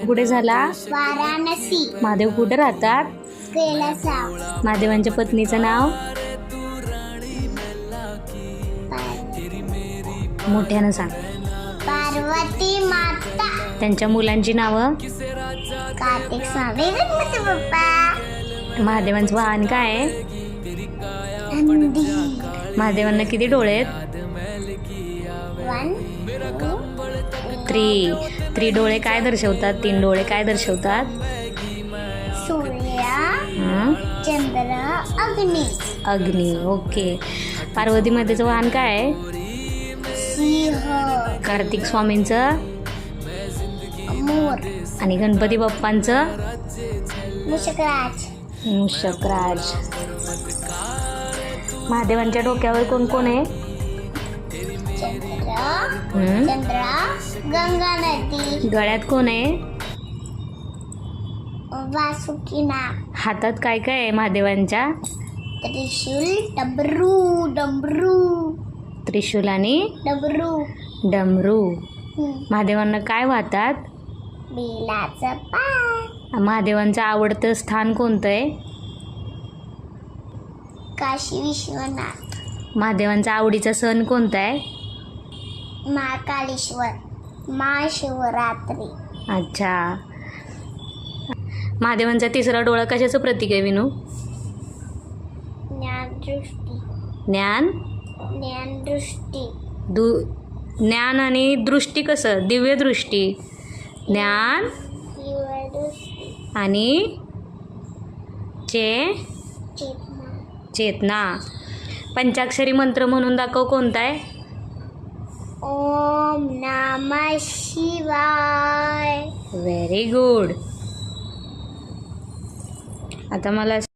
कुठे झाला? वाराणसी. महादेव कुठे राहतात? कैलासा. महादेवांच्या पत्नीचं नाव? मोठ्यानं सांग. पार्वती माता. त्यांच्या मुलांची नावं? कार्तिक स्वामी, गणपती बाप्पा. महादेवांचं वाहन काय आहे? नंदी. महादेवांना किती डोळे आहेत? 1 2 3 डोळे काय दर्शवतात? 3 डोळे काय दर्शवतात? सूर्य, हं? चंद्र, अग्नी. अग्नी. ओके. पार्वती मातेचं वाहन काय आहे? सिंह. कार्तिक स्वामींचं? मोर. आणि गणपती बाप्पांचं? मुषकराज. मूषकराज. महादेवांच्या डोक्यावर कोण कोण आहे? चंद्र, गंगा नदी. गळ्यात कोण आहे? वासुकीनाग. हातात काय काय आहे महादेवांच्या? त्रिशूल, डमरू. त्रिशूल आणि डमरू. डमरू. महादेवांना काय वाहतात? बेलाचं पान. महादेवांचं आवडतं स्थान कोणतं आहे? काशी विश्वनाथ. महादेवांचा आवडीचा सण कोणता आहे? महाकालेश्वर. महाशिवरात्री. अच्छा. महादेवांचा तिसरा डोळा कशाचं प्रतीक आहे विनू? ज्ञानदृष्टी. ज्ञानदृष्टी. आणि दृष्टी कसं? दिव्य दृष्टी. ज्ञान दिव्यदृष्टी. आणि चेतना. चेतना. पंचाक्षरी मंत्र म्हणून दाखव कोणता आहे? ओम नमः शिवाय. Very good. आता मला